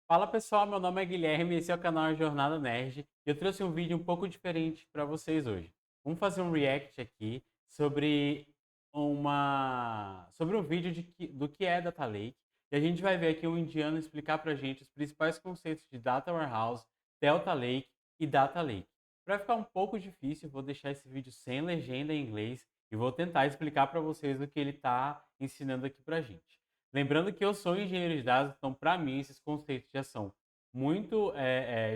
Fala pessoal, meu nome é Guilherme, esse é o canal Jornada Nerd e eu trouxe um vídeo um pouco diferente para vocês hoje. Vamos fazer um react aqui sobre um vídeo do que é Data Lake e a gente vai ver aqui um indiano explicar para a gente os principais conceitos de Data Warehouse, Delta Lake e Data Lake. Para ficar um pouco difícil, vou deixar esse vídeo sem legenda em inglês e vou tentar explicar para vocês o que ele está ensinando aqui para a gente. Lembrando que eu sou engenheiro de dados, então para mim esses conceitos já são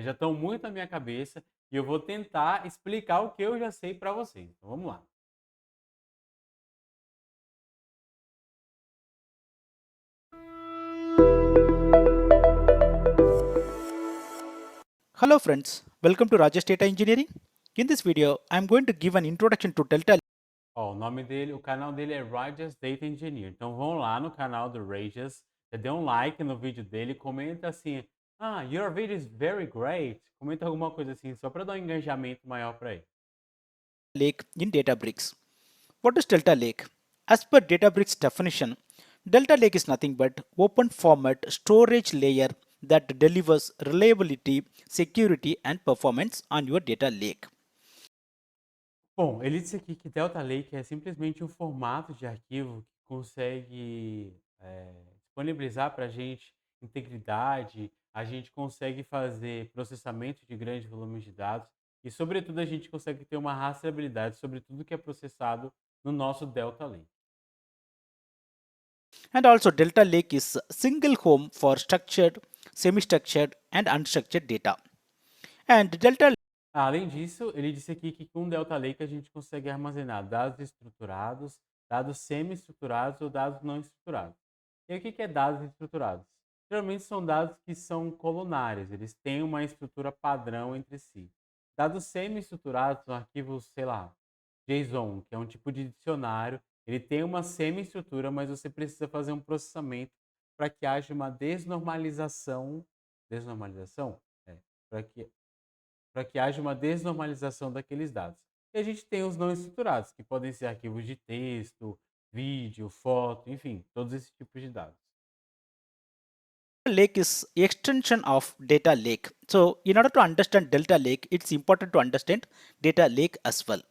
já estão muito na minha cabeça e eu vou tentar explicar o que eu já sei para vocês. Então vamos lá. Hello friends, welcome to Rajesh Data Engineering. In this video, I am going to give an introduction to Delta. Ó, o canal dele é Rajas Data Engineer. Então vão lá no canal do Rajas, dê um like no vídeo dele, comenta assim: "Ah, your video is very great". Comenta alguma coisa assim, só para dar um engajamento maior para ele. Lake in Databricks. What is Delta Lake? As per Databricks definition, Delta Lake is nothing but open format storage layer that delivers reliability, security and performance on your data lake. Bom, ele disse aqui que Delta Lake é simplesmente um formato de arquivo que consegue disponibilizar para a gente integridade, a gente consegue fazer processamento de grandes volumes de dados e, sobretudo, a gente consegue ter uma rastreabilidade sobre tudo que é processado no nosso Delta Lake. And also Delta Lake is a single home for structured, semi-structured and unstructured data. And Delta Além disso, ele disse aqui que com Delta Lake a gente consegue armazenar dados estruturados, dados semi-estruturados ou dados não estruturados. E o que é dados estruturados? Geralmente são dados que são colunares, eles têm uma estrutura padrão entre si. Dados semi-estruturados são arquivos, sei lá, JSON, que é um tipo de dicionário, ele tem uma semi-estrutura, mas você precisa fazer um processamento para que haja uma desnormalização? É, para que haja uma desnormalização daqueles dados. E a gente tem os não estruturados, que podem ser arquivos de texto, vídeo, foto, enfim, todos esses tipos de dados. Lake is extension of data lake. So in order to understand Delta Lake, it's important to understand data lake as well.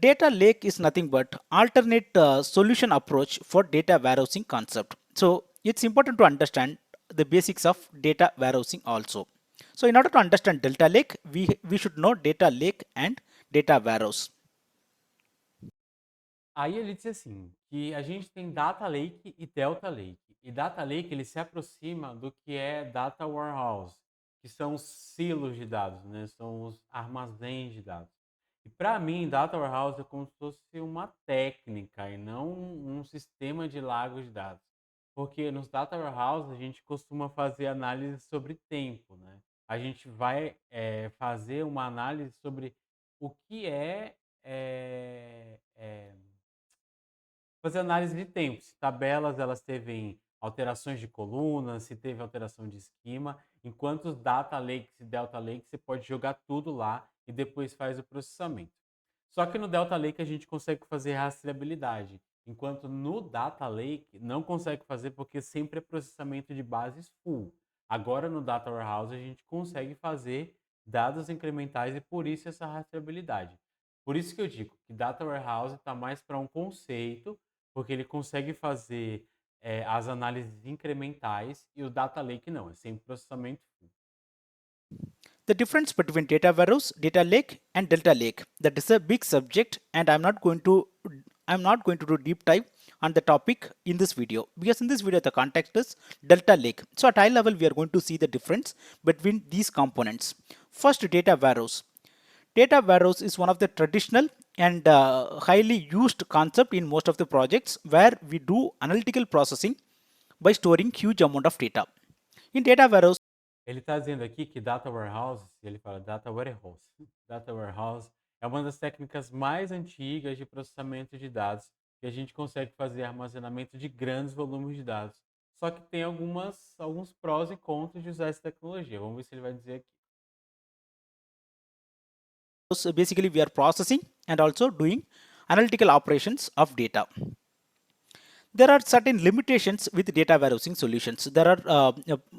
Data lake is nothing but alternate solution approach for data warehousing concept. So it's important to understand the basics of data warehousing also. So in order to understand Delta Lake, we should know data lake and data warehouse. Aí ele disse assim, que a gente tem Data Lake e Delta Lake. E Data Lake ele se aproxima do que é Data Warehouse, que são os silos de dados, né? São os armazéns de dados. E para mim, Data Warehouse é como se fosse uma técnica e não um sistema de lagos de dados. Porque nos Data Warehouse a gente costuma fazer análise sobre tempo, né? A gente vai fazer uma análise sobre o que fazer análise de tempo, se tabelas elas teve alterações de colunas, se teve alteração de esquema, enquanto os data lakes e delta lakes você pode jogar tudo lá e depois faz o processamento. Só que no delta lake a gente consegue fazer rastreabilidade, enquanto no data lake não consegue fazer porque sempre é processamento de bases full. Agora no data warehouse a gente consegue fazer dados incrementais e por isso essa rastreabilidade. Por isso que eu digo que data warehouse está mais para um conceito porque ele consegue fazer as análises incrementais e o Data Lake não, é sempre processamento full. The difference between data warehouse, data lake and Delta Lake. That is a big subject and I'm not going to do deep dive on the topic in this video because in this video the context is Delta Lake. So at high level we are going to see the difference between these components. First, data warehouse. Data warehouse is one of the traditional and highly used concept in most of the projects where we do analytical processing by storing huge amount of data. In data warehouse, Ele está dizendo aqui que Data Warehouse, ele fala Data Warehouse. Data Warehouse é uma das técnicas mais antigas de processamento de dados que a gente consegue fazer armazenamento de grandes volumes de dados. Só que tem alguns prós e contras de usar essa tecnologia. Vamos ver se ele vai dizer aqui. basically we are processing and also doing analytical operations of data. There are certain limitations with data warehousing solutions. There are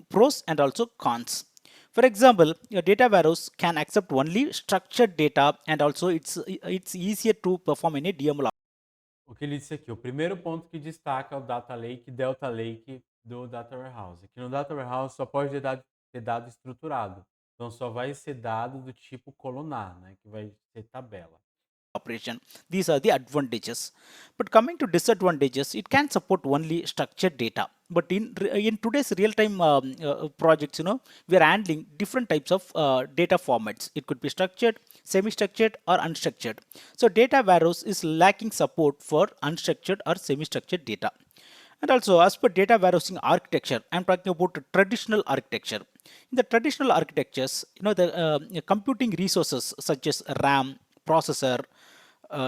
pros and also cons. For example, your data warehouse can accept only structured data, and also it's easier to perform any DML. O que ele disse aqui, o primeiro ponto que destaca é o Data Lake, Delta Lake do Data Warehouse. Que no Data Warehouse só pode ter dado estruturado. Então só vai ser dado do tipo columnar, né? Que vai ser tabela. Operation. These are the advantages. But coming to disadvantages, it can support only structured data. But in today's real-time projects, we are handling different types of data formats. It could be structured, semi-structured, or unstructured. So data warehouse is lacking support for unstructured or semi-structured data. And also, as per data warehousing architecture, I'm talking about the traditional architecture. In the traditional architectures, the computing resources such as RAM, processor,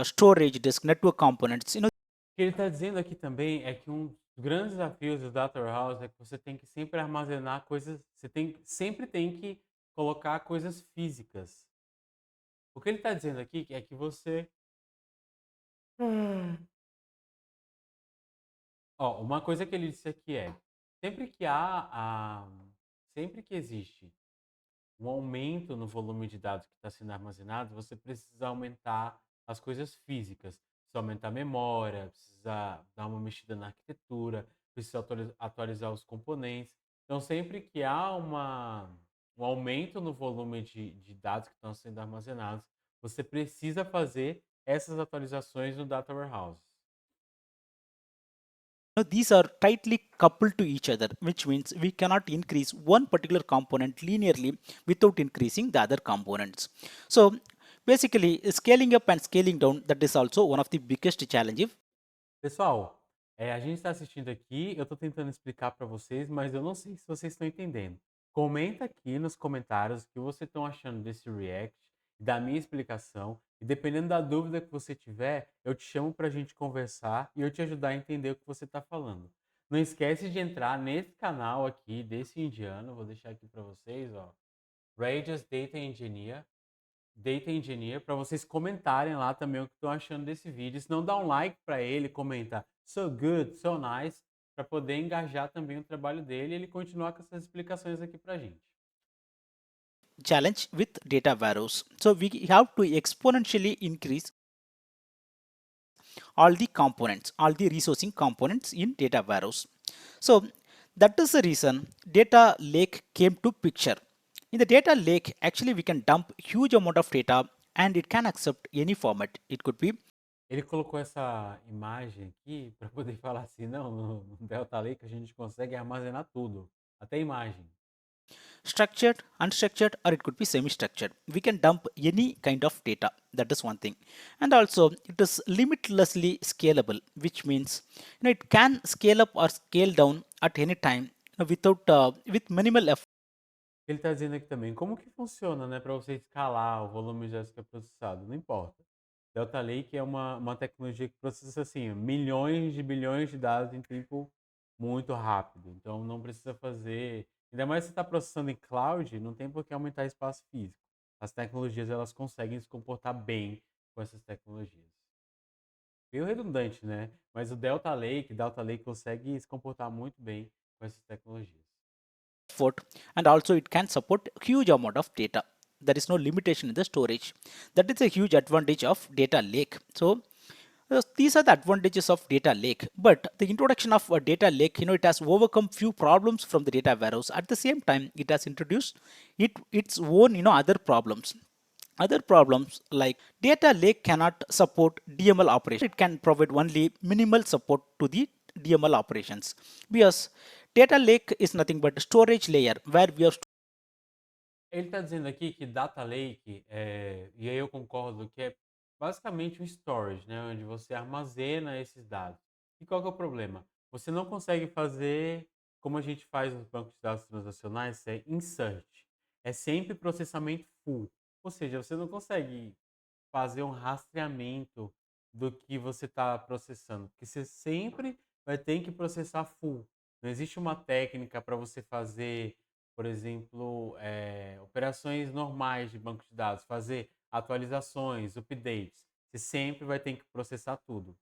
storage disk, network components, O que ele está dizendo aqui também é que um dos grandes desafios do Data Warehouse é que você tem que sempre armazenar coisas, sempre tem que colocar coisas físicas. O que ele está dizendo aqui é que você. Ó, uma coisa que ele disse aqui é, sempre que sempre que existe um aumento no volume de dados que está sendo armazenado, você precisa aumentar as coisas físicas. Precisa aumentar a memória, precisa dar uma mexida na arquitetura, precisa atualizar os componentes. Então, sempre que há um aumento no volume de dados que estão sendo armazenados, você precisa fazer essas atualizações no Data Warehouse. these are tightly coupled to each other, which means we cannot increase one particular component linearly without increasing the other components. So basically, scaling up and scaling down, that is also one of the biggest challenges. Pessoal, a gente está assistindo aqui, eu estou tentando explicar para vocês, mas eu não sei se vocês estão entendendo. Comenta aqui nos comentários o que vocês estão achando desse react, da minha explicação, e dependendo da dúvida que você tiver, eu te chamo para a gente conversar e eu te ajudar a entender o que você está falando. Não esquece de entrar nesse canal aqui, desse indiano, vou deixar aqui para vocês, ó, Radius Data Engineer, para vocês comentarem lá também o que estão achando desse vídeo. Se não, dá um like para ele, comenta so good, so nice, para poder engajar também o trabalho dele e ele continuar com essas explicações aqui para a gente. Challenge with data warehouse. So we have to exponentially increase all the components, all the resourcing components in data warehouse. So that is the reason data lake came to picture. In the data lake, actually we can dump huge amount of data and it can accept any format. It could be Ele colocou essa imagem aqui para poder falar assim, não, no Delta Lake a gente consegue armazenar tudo, até imagem. structured, unstructured, or it could be semi-structured. We can dump any kind of data. That is one thing. And also it is limitlessly scalable, which means it can scale up or scale down at any time without with minimal effort. Ele está dizendo aqui também, como que funciona, né, para você escalar o volume de dados que é processado? Não importa. Delta Lake é uma tecnologia que processa assim, milhões de bilhões de dados em tempo muito rápido. Então não precisa fazer. Ainda mais se está processando em cloud, não tem por que aumentar espaço físico. As tecnologias elas conseguem se comportar bem com essas tecnologias. Meio redundante, né? Mas o Delta Lake consegue se comportar muito bem com essas tecnologias. And also it can support huge amount of data. There is no limitation in the storage. That is a huge advantage of data lake. So these are the advantages of data lake, but the introduction of a data lake, it has overcome few problems from the data warehouse. At the same time, it has introduced its own other problems like data lake cannot support DML operation. It can provide only minimal support to the DML operations because data lake is nothing but a storage layer where we have. Ele está dizendo aqui que Data Lake, e aí eu concordo, que é basicamente um storage, né, onde você armazena esses dados. E qual que é o problema? Você não consegue fazer como a gente faz nos bancos de dados transacionais, é insert. É sempre processamento full. Ou seja, você não consegue fazer um rastreamento do que você está processando, porque você sempre vai ter que processar full. Não existe uma técnica para você fazer, por exemplo, operações normais de banco de dados, fazer atualizações, updates. Você sempre vai ter que processar tudo.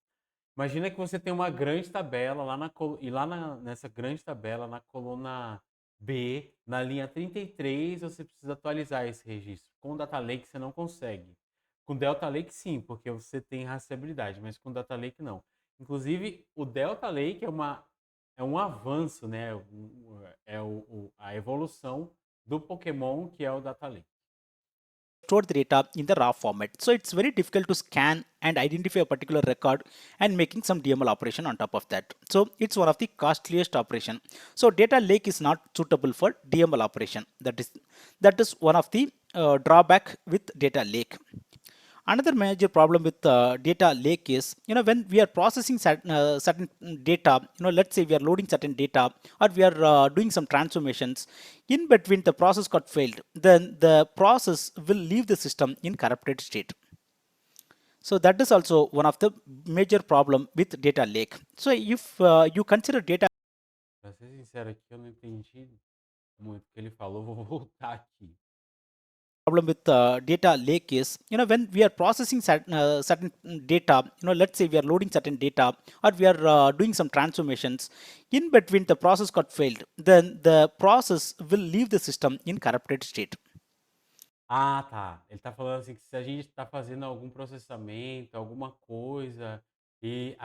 Imagina que você tem uma grande tabela lá e lá nessa grande tabela, na coluna B, na linha 33, você precisa atualizar esse registro. Com o Data Lake você não consegue. Com o Delta Lake sim, porque você tem rastreabilidade, mas com o Data Lake não. Inclusive, o Delta Lake é um avanço, né? A evolução do Pokémon que é o Data Lake. Store the data in the raw format. So it's very difficult to scan and identify a particular record and making some DML operation on top of that. So it's one of the costliest operation. So data lake is not suitable for DML operation. That is one of the drawback with data lake. Another major problem with data lake is, when we are processing certain data, let's say we are loading certain data or we are doing some transformations, in between the process got failed, then the process will leave the system in corrupted state. So that is also one of the major problem with data lake. So if you consider data Pra ser sincero aqui, eu não entendi muito o que ele falou. Vou voltar aqui. problem with data lake is, when we are processing certain data, let's say we are loading certain data or we are doing some transformations, in between the process got failed, then the process will leave the system in corrupted state. Ah, tá. Ele tá falando assim que se a gente tá fazendo algum processamento, alguma coisa, e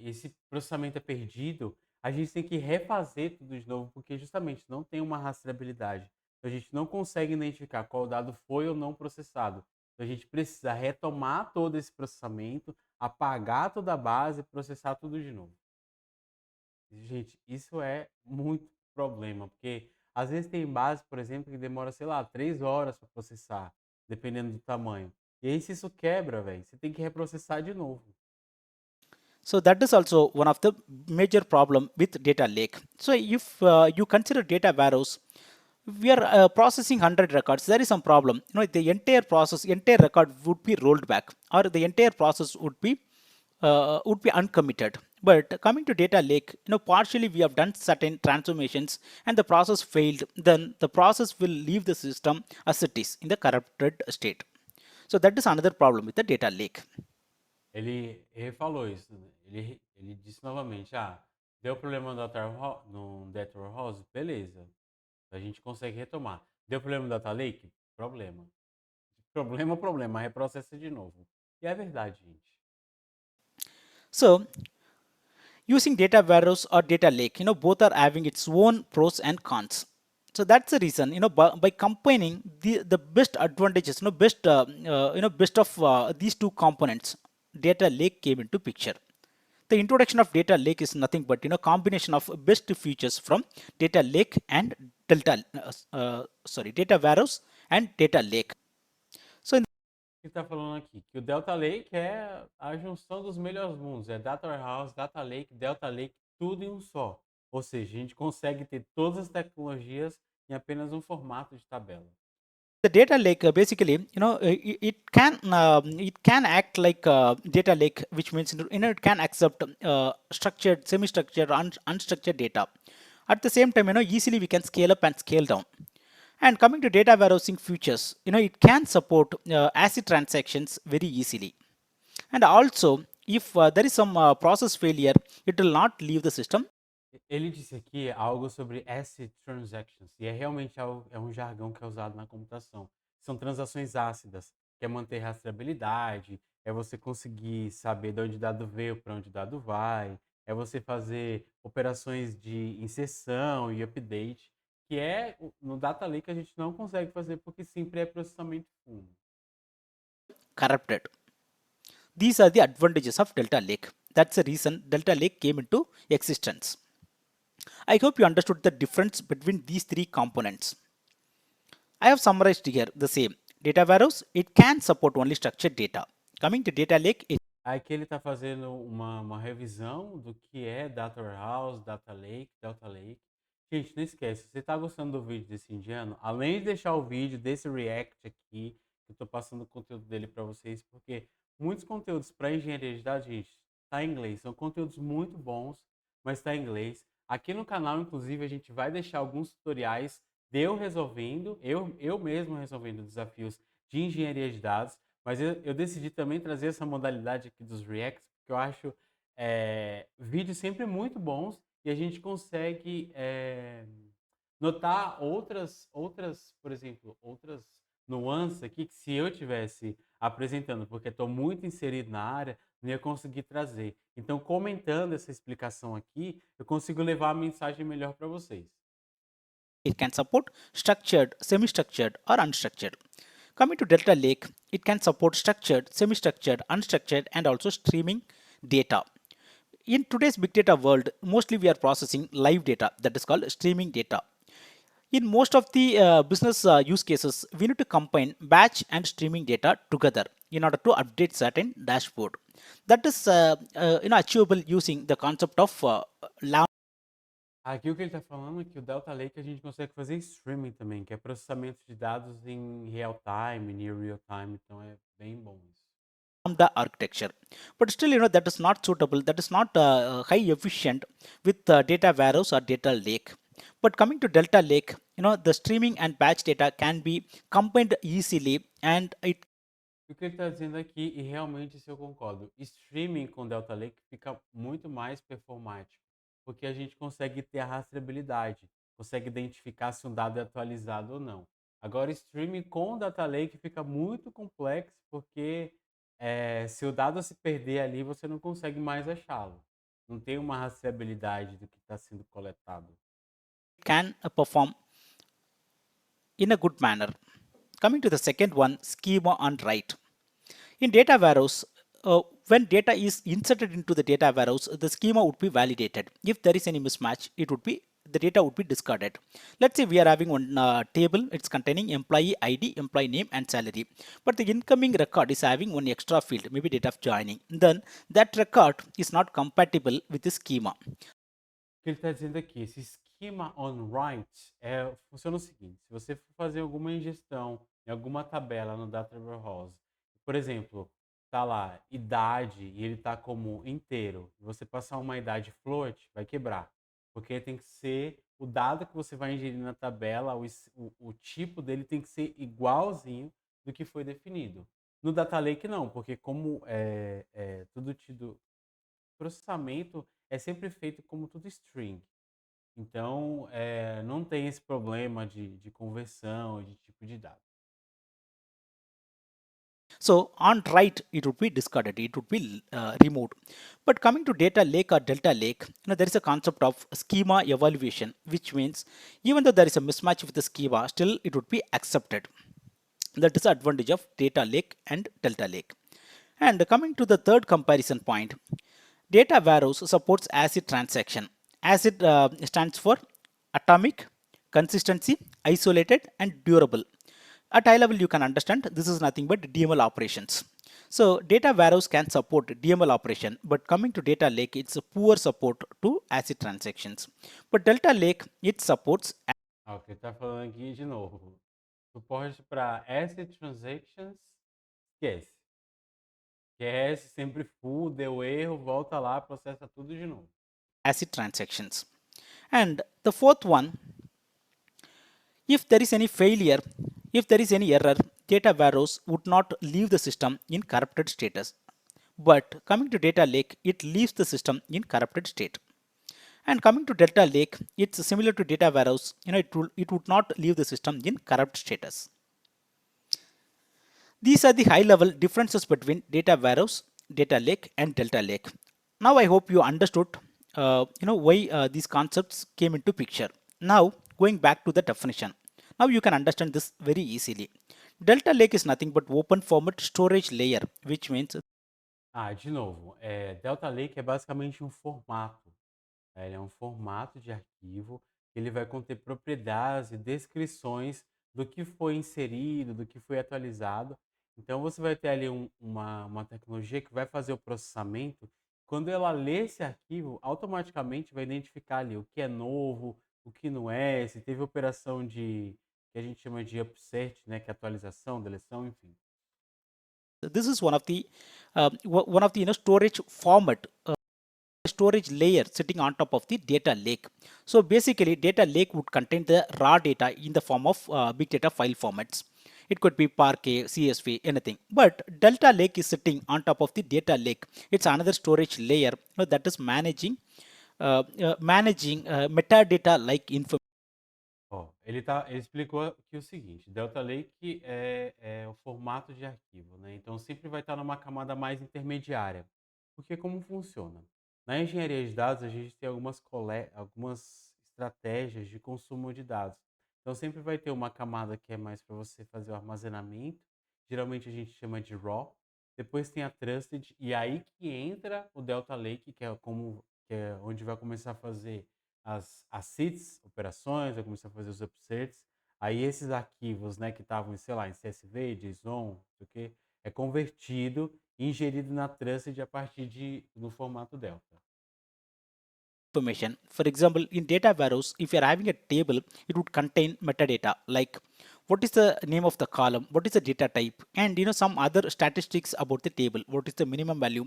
esse processamento é perdido, a gente tem que refazer tudo de novo, porque justamente não tem uma rastreabilidade. Então, a gente não consegue identificar qual dado foi ou não processado. Então, a gente precisa retomar todo esse processamento, apagar toda a base e processar tudo de novo. Gente, isso é muito problema, porque às vezes tem base, por exemplo, que demora, sei lá, 3 horas para processar, dependendo do tamanho. E aí, se isso quebra, velho, você tem que reprocessar de novo. So that is also one of the major problem with data lake. So if you consider data warehouse, we are processing 100 records, there is some problem. The entire record would be rolled back, or the entire process would be uncommitted. But coming to data lake, partially we have done certain transformations and the process failed, then the process will leave the system as it is in the corrupted state. So that is another problem with the data lake. Ele falou isso, né? Ele disse novamente, deu problema no Data Warehouse, beleza, a gente consegue retomar. Deu problema no Data Lake? Problema. Problema, reprocessa de novo. E é verdade, gente. So using data warehouse or data lake, both are having its own pros and cons. So that's the reason, by combining the best advantages, best of these two components, data lake came into picture. The introduction of data lake is nothing but, combination of best features from data lake and data warehouse and data lake. So in Ele está falando aqui que o Delta Lake é a junção dos melhores mundos. É Data Warehouse, Data Lake, Delta Lake, tudo em um só. Ou seja, a gente consegue ter todas as tecnologias em apenas um formato de tabela. the data lake, basically, it can act like a data lake, which means, it can accept structured, semi-structured, unstructured data. At the same time, easily we can scale up and scale down. And coming to data warehousing features, it can support ACID transactions very easily. And also, if there is some process failure, it will not leave the system. Ele disse aqui algo sobre acid transactions, e é realmente é um jargão que é usado na computação. São transações ácidas, que é manter rastreabilidade, é você conseguir saber de onde o dado veio, para onde o dado vai, é você fazer operações de inserção e update, que no Data Lake a gente não consegue fazer porque sempre é processamento fundo. Corrupted. These are the advantages of Delta Lake. That's the reason Delta Lake came into existence. I hope you understood the difference between these three components. I have summarized here the same. Data warehouse, it can support only structured data. Coming to data lake, Aqui ele está fazendo uma revisão do que é Data Warehouse, Data Lake, Delta Lake. Gente, não esquece, se você está gostando do vídeo desse indiano, além de deixar o vídeo desse React aqui, eu estou passando o conteúdo dele para vocês, porque muitos conteúdos para engenharia de dados, gente, está em inglês. São conteúdos muito bons, mas está em inglês. Aqui no canal, inclusive, a gente vai deixar alguns tutoriais de eu resolvendo, eu mesmo resolvendo desafios de engenharia de dados. Mas eu decidi também trazer essa modalidade aqui dos Reacts, porque eu acho vídeos sempre muito bons e a gente consegue notar outras, por exemplo, outras nuances aqui que se eu tivesse apresentando, porque estou muito inserido na área, não ia conseguir trazer. Então, comentando essa explicação aqui, eu consigo levar a mensagem melhor para vocês. It can support structured, semi-structured, or unstructured. Coming to Delta Lake, it can support structured, semi-structured, unstructured, and also streaming data. In today's big data world, mostly we are processing live data, that is called streaming data. In most of the business use cases, we need to combine batch and streaming data together in order to update certain dashboard. That is achievable using the concept of Aqui o que ele está falando é que o Delta Lake a gente consegue fazer streaming também, que é processamento de dados em real time, near real time, então é bem bom isso. Lambda architecture, but still that is not suitable, that is not high efficient with data warehouse or data lake. But coming to Delta Lake, the streaming and batch data can be combined easily, and it O que ele está dizendo aqui, e realmente isso eu concordo, streaming com Delta Lake fica muito mais performático, porque a gente consegue ter a rastreabilidade, consegue identificar se um dado é atualizado ou não. Agora, streaming com Data Lake fica muito complexo, porque se o dado se perder ali, você não consegue mais achá-lo. Não tem uma rastreabilidade do que está sendo coletado. can perform in a good manner. Coming to the second one, schema on write. In data warehouse, when data is inserted into the data warehouse, the schema would be validated. If there is any mismatch, the data would be discarded. Let's say we are having one table, it's containing employee ID, employee name, and salary. But the incoming record is having one extra field, maybe date of joining. Then that record is not compatible with the schema. O que ele está dizendo aqui, esse schema on write funciona o seguinte: se você for fazer alguma ingestão em alguma tabela no Data Warehouse, por exemplo, tá lá idade e ele tá como inteiro, e você passar uma idade float, vai quebrar, porque tem que ser o dado que você vai ingerir na tabela, o tipo dele tem que ser igualzinho do que foi definido. No Data Lake não, porque como é tudo tido processamento é sempre feito como tudo string. Então, não tem esse problema de conversão, de tipo de dado. So on write, it would be discarded, it would be removed. But coming to data lake or delta lake, there is a concept of schema evaluation, which means even though there is a mismatch with the schema, still it would be accepted. That is the advantage of data lake and delta lake. And coming to the third comparison point, data warehouse supports ACID transaction. ACID stands for atomic, consistency, isolated, and durable. At high level, you can understand this is nothing but DML operations. So data warehouse can support DML operation, but coming to data lake, it's a poor support to ACID transactions. But Delta Lake, it supports. O que ele está falando aqui de novo. Suporte para asset transactions, esquece. Esquece, sempre full, deu erro, volta lá, processa tudo de novo. ACID transactions. And the fourth one, if there is any failure, if there is any error, data warehouse would not leave the system in corrupted status. But coming to data lake, it leaves the system in corrupted state. And coming to Delta Lake, it's similar to data warehouse. It would not leave the system in corrupt status. These are the high level differences between data warehouse, data lake, and Delta Lake. Now I hope you understood why these concepts came into picture. Now going back to the definition. Now you can understand this very easily. Delta Lake is nothing but open format storage layer, which means. De novo, Delta Lake é basicamente um formato. Ele é um formato de arquivo, ele vai conter propriedades e descrições do que foi inserido, do que foi atualizado. Então você vai ter ali uma tecnologia que vai fazer o processamento. Quando ela lê esse arquivo, automaticamente vai identificar ali o que é novo, o que não é, se teve operação que a gente chama de upsert, né, que é atualização, deleção, enfim. This is one of the storage format, storage layer sitting on top of the data lake. So basically, data lake would contain the raw data in the form of big data file formats. It could be Parquet, CSV, anything. But Delta Lake is sitting on top of the data lake. It's another storage layer, that is managing metadata like information. Ó, ele explicou aqui o seguinte: Delta Lake é o formato de arquivo, né? Então sempre vai estar numa camada mais intermediária. Porque como funciona? Na engenharia de dados, a gente tem algumas estratégias de consumo de dados. Então sempre vai ter uma camada que é mais para você fazer o armazenamento. Geralmente a gente chama de raw. Depois tem a trusted e aí que entra o Delta Lake, que é onde vai começar a fazer as seeds, operações, vai começar a fazer os upserts. Aí esses arquivos, né, que estavam, sei lá, em CSV, JSON, não sei o quê, é convertido e ingerido na Trusted a partir no formato Delta. For example, in data warehouse, if you're having a table, it would contain metadata like what is the name of the column, what is the data type, and some other statistics about the table, what is the minimum value.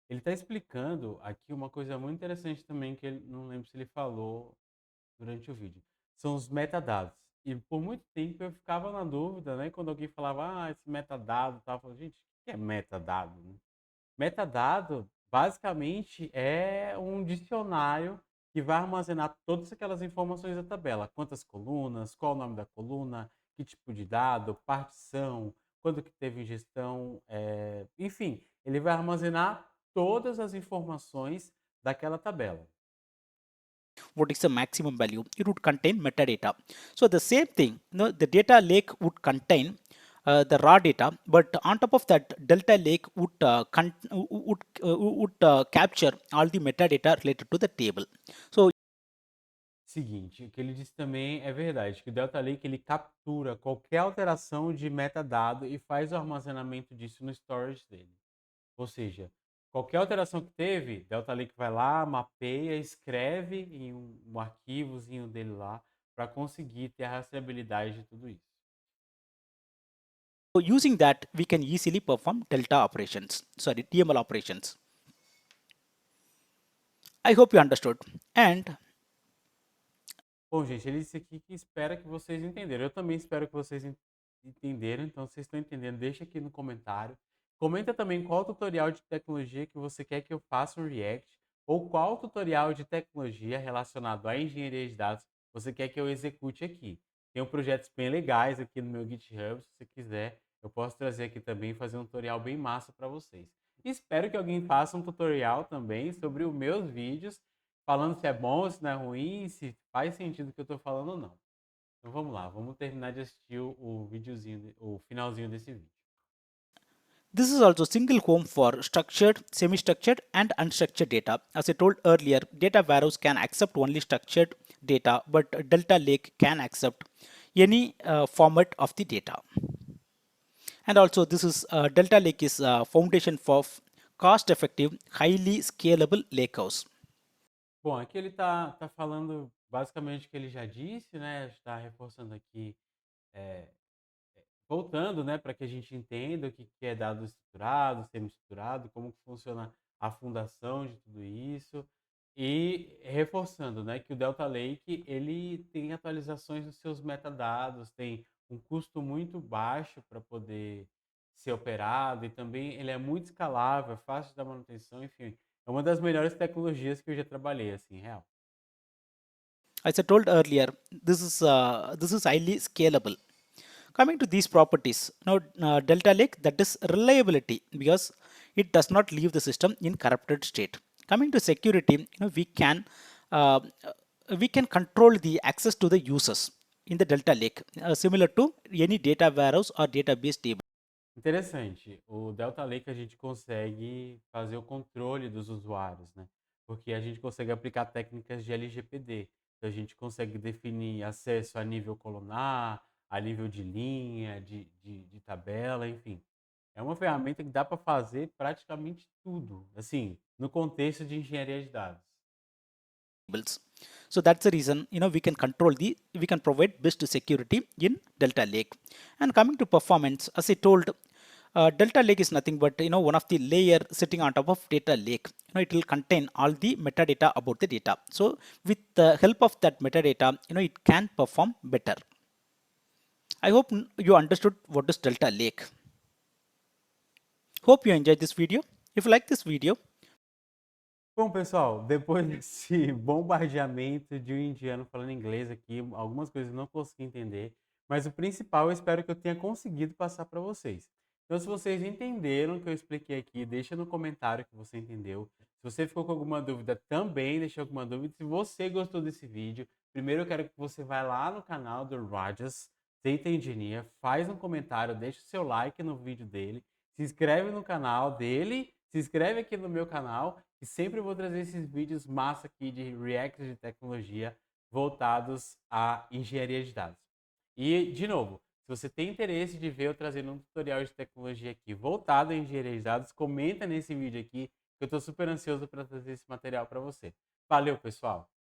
Ele está explicando aqui uma coisa muito interessante também que ele não lembro se ele falou durante o vídeo. São os metadados. E por muito tempo eu ficava na dúvida, né? Quando alguém falava, esse metadado, tal, eu falava, gente, o que é metadado, né? Metadado, basicamente, é um dicionário que vai armazenar todas aquelas informações da tabela. Quantas colunas, qual o nome da coluna, que tipo de dado, partição, quando que teve ingestão, enfim, ele vai armazenar todas as informações daquela tabela. What is the maximum value? It would contain metadata. So the same thing, the data lake would contain the raw data, but on top of that, Delta Lake would capture all the metadata related to the table. So Seguinte, o que ele disse também é verdade, que o Delta Lake ele captura qualquer alteração de metadado e faz o armazenamento disso no storage dele. Ou seja, qualquer alteração que teve, Delta Lake vai lá, mapeia, escreve em um arquivozinho dele lá para conseguir ter a rastreabilidade de tudo isso. using that, we can easily perform delta operations, sorry, DML operations. I hope you understood. And Bom, gente, ele disse aqui que espera que vocês entenderam. Eu também espero que vocês entenderam. Então, se vocês estão entendendo, deixa aqui no comentário. Comenta também qual tutorial de tecnologia que você quer que eu faça um react ou qual tutorial de tecnologia relacionado à engenharia de dados você quer que eu execute aqui. Tem projetos bem legais aqui no meu GitHub, se você quiser, eu posso trazer aqui também e fazer um tutorial bem massa para vocês. Espero que alguém faça um tutorial também sobre os meus vídeos falando se é bom, se não é ruim, se faz sentido o que eu tô falando ou não. Então vamos lá, vamos terminar de assistir o videozinho, o finalzinho desse vídeo. this is also single home for structured, semi-structured, and unstructured data. As I told earlier, data warehouse can accept only structured data, but Delta Lake can accept any format of the data. And also, this is Delta Lake is a foundation for cost-effective, highly scalable lakehouse. Bom, aqui ele tá falando basicamente o que ele já disse, né? Está reforçando aqui, é, voltando, né, para que a gente entenda o que é dado estruturado, semi-estruturado, como que funciona a fundação de tudo isso. E reforçando, né, que o Delta Lake ele tem atualizações dos seus metadados, tem um custo muito baixo para poder ser operado e também ele é muito escalável, é fácil da manutenção, enfim, é uma das melhores tecnologias que eu já trabalhei, assim, real. As I told earlier, this is highly scalable. Coming to these properties, now Delta Lake, that is reliability, because it does not leave the system in corrupted state. Coming to security, uh, we can control the access to the users in the Delta Lake, similar to any data warehouse or database table. Interessante. O Delta Lake a gente consegue fazer o controle dos usuários, né? Porque a gente consegue aplicar técnicas de LGPD. Então a gente consegue definir acesso a nível colunar, a nível de linha, de tabela, enfim. É uma ferramenta que dá para fazer praticamente tudo, assim, no contexto de engenharia de dados. So that's the reason we can provide best security in Delta Lake. And coming to performance, as I told, Delta Lake is nothing but one of the layer sitting on top of data lake. It will contain all the metadata about the data. So with the help of that metadata, it can perform better. I hope you understood what is Delta Lake. Hope you enjoyed this video. If you like this video, Bom, pessoal, depois desse bombardeamento de um indiano falando inglês aqui, algumas coisas eu não consegui entender, mas o principal eu espero que eu tenha conseguido passar para vocês. Então, se vocês entenderam o que eu expliquei aqui, deixa no comentário que você entendeu. Se você ficou com alguma dúvida, também deixa alguma dúvida. Se você gostou desse vídeo, primeiro eu quero que você vá lá no canal do Rajas Data Engineer, faz um comentário, deixa o seu like no vídeo dele, se inscreve no canal dele, se inscreve aqui no meu canal, e sempre vou trazer esses vídeos massa aqui de reacts de tecnologia voltados à engenharia de dados. E, de novo, se você tem interesse de ver eu trazendo um tutorial de tecnologia aqui voltado à engenharia de dados, comenta nesse vídeo aqui, que eu estou super ansioso para trazer esse material para você. Valeu, pessoal!